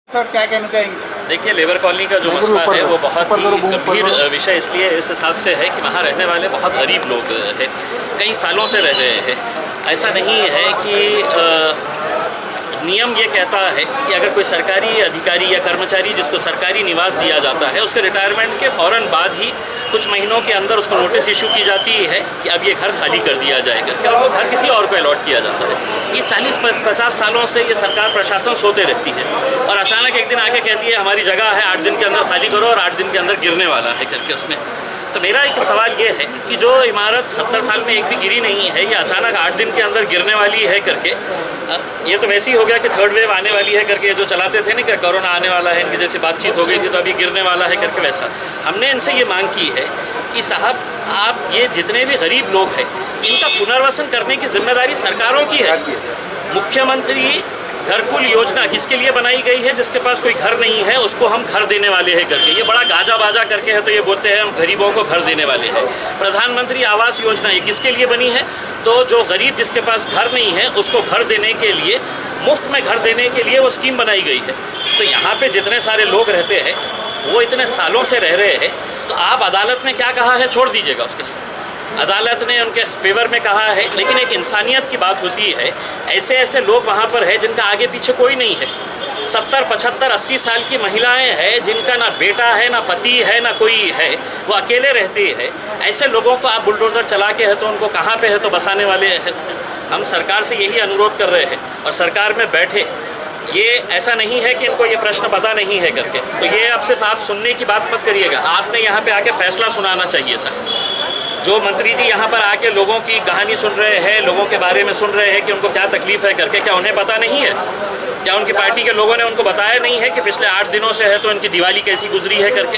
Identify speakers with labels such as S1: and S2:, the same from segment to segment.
S1: Sir क्या कहना चाहेंगे?
S2: देखिए, लेबर कॉलोनी का जो मसला है वो बहुत ही गंभीर विषय इसलिए इस हिसाब से है कि वहाँ रहने वाले बहुत गरीब लोग हैं, कई सालों से रह रहे हैं। ऐसा नहीं है कि नियम ये कहता है कि अगर कोई सरकारी अधिकारी या कर्मचारी जिसको सरकारी निवास दिया जाता है उसके रिटायरमेंट के फ़ौरन बाद ही कुछ महीनों के अंदर उसको नोटिस इशू की जाती है कि अब ये घर खाली कर दिया जाएगा, क्या वो घर किसी और को अलॉट किया जाता है। ये 40-50 सालों से ये सरकार प्रशासन सोते रहती है और अचानक एक दिन आके कहती है हमारी जगह है, 8 दिन के अंदर खाली करो और 8 दिन के अंदर गिरने वाला है करके उसमें। तो मेरा एक सवाल ये है कि जो इमारत 70 साल में एक भी गिरी नहीं है, ये अचानक 8 दिन के अंदर गिरने वाली है करके, ये तो वैसे ही हो गया कि थर्ड वेव आने वाली है करके जो चलाते थे ना कि कोरोना आने वाला है, इनकी जैसे बातचीत हो गई थी तो अभी गिरने वाला है करके, वैसा हमने इनसे ये मांग की है कि साहब आप ये जितने भी गरीब लोग हैं इनका पुनर्वसन करने की जिम्मेदारी सरकारों की है। मुख्यमंत्री घरकुल योजना किसके लिए बनाई गई है? जिसके पास कोई घर नहीं है उसको हम घर देने वाले हैं करके, ये बड़ा गाजा बाजा करके है तो ये बोलते हैं हम गरीबों को घर देने वाले हैं। प्रधानमंत्री आवास योजना ये किसके लिए बनी है? तो जो गरीब जिसके पास घर नहीं है उसको घर देने के लिए, मुफ्त में घर देने के लिए वो स्कीम बनाई गई है। तो यहाँ पे जितने सारे लोग रहते हैं वो इतने सालों से रह रहे हैं, तो आप अदालत में क्या कहा है छोड़ दीजिएगा, उसके अदालत ने उनके फेवर में कहा है, लेकिन एक इंसानियत की बात होती है। ऐसे ऐसे लोग वहाँ पर है जिनका आगे पीछे कोई नहीं है, 70, 75, 80 साल की महिलाएं हैं जिनका ना बेटा है, ना पति है, ना कोई है, वो अकेले रहते हैं। ऐसे लोगों को आप बुलडोज़र चला के है तो उनको कहाँ पे है तो बसाने वाले हैं। हम सरकार से यही अनुरोध कर रहे हैं और सरकार में बैठे, ये ऐसा नहीं है कि इनको ये प्रश्न पता नहीं है करके, तो ये अब सिर्फ आप सुनने की बात मत करिएगा, आपने यहाँ पे आके फैसला सुनाना चाहिए था। जो मंत्री जी यहाँ पर आके लोगों की कहानी सुन रहे हैं, लोगों के बारे में सुन रहे हैं कि उनको क्या तकलीफ़ है करके, क्या उन्हें पता नहीं है? क्या उनकी पार्टी के लोगों ने उनको बताया नहीं है कि पिछले 8 दिनों से है तो इनकी दिवाली कैसी गुजरी है करके?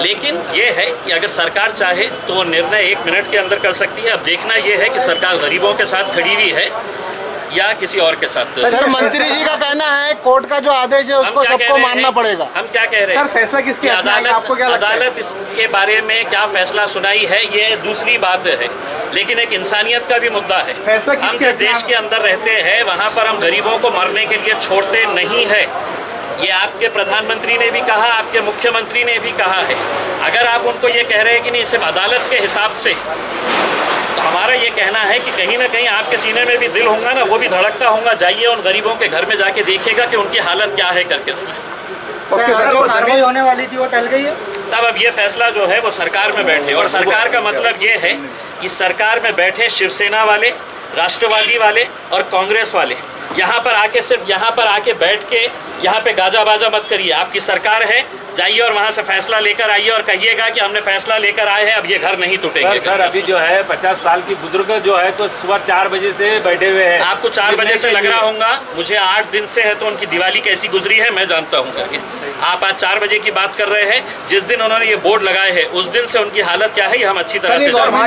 S2: लेकिन ये है कि अगर सरकार चाहे तो वो निर्णय 1 मिनट के अंदर कर सकती है। अब देखना ये है कि सरकार गरीबों के साथ खड़ी हुई है या किसी और के साथ।
S3: सर, मंत्री जी का कहना है कोर्ट का जो आदेश है उसको सबको मानना पड़ेगा।
S2: हम क्या कह रहे हैं?
S1: सर फैसला किसकी
S2: अदालत,
S1: आपको क्या लगता है?
S2: अदालत इसके बारे में क्या फैसला सुनाई है ये दूसरी बात है, लेकिन एक इंसानियत का भी मुद्दा है। हम जिस देश के अंदर रहते हैं वहाँ पर हम गरीबों को मरने के लिए छोड़ते नहीं है। ये आपके प्रधानमंत्री ने भी कहा, आपके मुख्यमंत्री ने भी कहा है। अगर आप उनको ये कह रहे हैं कि नहीं सिर्फ अदालत के हिसाब से, तो हमारा ये कहना है कि कहीं ना कहीं आपके सीने में भी दिल होगा ना, वो भी धड़कता होगा। जाइए उन गरीबों के घर में जाके देखिएगा कि उनकी हालत क्या है करके उसमें।
S1: कार्रवाई होने वाली थी वो टल गई है
S2: साहब। अब ये फैसला जो है वो सरकार में बैठे, और सरकार का मतलब ये है कि सरकार में बैठे शिवसेना वाले, राष्ट्रवादी वाले और कांग्रेस वाले यहाँ पर आके, सिर्फ यहाँ पर आके बैठ के यहाँ पे गाजा बाजा मत करिए। आपकी सरकार है, जाइए और वहाँ से फैसला लेकर आइए और कहिएगा कि हमने फैसला लेकर आए हैं, अब ये घर नहीं टूटेंगे।
S4: सर अभी जो है 50 साल की बुजुर्ग जो है तो सुबह 4 बजे से बैठे हुए हैं।
S2: आपको 4 बजे से लग रहा होगा, मुझे 8 दिन से है तो उनकी दिवाली कैसी गुजरी है मैं जानता हूँ करके। आप आज 4 बजे की बात कर रहे हैं, जिस दिन उन्होंने ये बोर्ड लगाए हैं उस दिन से उनकी हालत क्या है ये हम अच्छी तरह से
S5: निजाम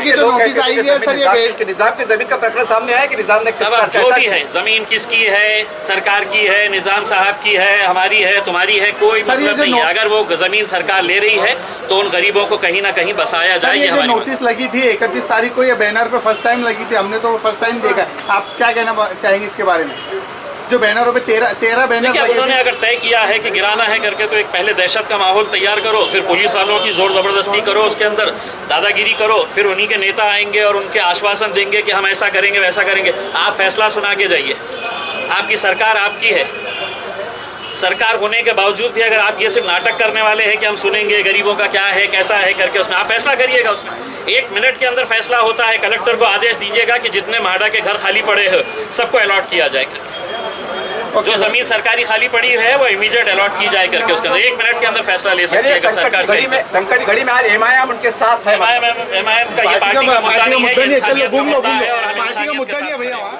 S5: की जमीन का प्रकरण सामने आया कि निजाम ने
S2: जो भी है, जमीन किसकी है, सरकार की है, निजाम साहब की है, हमारी है, तुम्हारी है, कोई मतलब नहीं है। अगर वो जमीन सरकार ले रही है तो उन गरीबों को कहीं ना कहीं बसाया जाए।
S1: ये जो नोटिस लगी थी 31 तारीख को, ये बैनर पे फर्स्ट टाइम लगी थी, हमने तो फर्स्ट टाइम देखा। आप क्या कहना चाहेंगे इसके बारे में? जो बैनरों पे 13 बैनर लगे,
S2: उन्होंने अगर तय किया है कि गिराना है करके तो एक पहले दहशत का माहौल तैयार करो, फिर पुलिस वालों की जोर जबरदस्ती करो, उसके अंदर दादागिरी करो, फिर उन्हीं के नेता आएंगे और उनके आश्वासन देंगे कि हम ऐसा करेंगे वैसा करेंगे। आप फैसला सुना के जाइए, आपकी सरकार आपकी है। सरकार होने के बावजूद भी अगर आप ये सिर्फ नाटक करने वाले हैं कि हम सुनेंगे गरीबों का क्या है कैसा है करके, उसमें आप फैसला करिएगा। उसमें 1 मिनट के अंदर फैसला होता है। कलेक्टर को आदेश दीजिएगा कि जितने माडा के घर खाली पड़े हैं सबको अलॉट किया जाए करके। जो जमीन सरकारी खाली पड़ी है वो इमीडिएट अलॉट की जाए करके, उसके अंदर 1 मिनट के अंदर फैसला ले सकती है सरकार।
S5: संकट की घड़ी में आज एमआईएम उनके साथ है।
S2: एमआईएम का ये पार्टी का मुद्दा नहीं है, ये इंसानियत का मुद्दा है और हम इंसानियत के साथ हैं।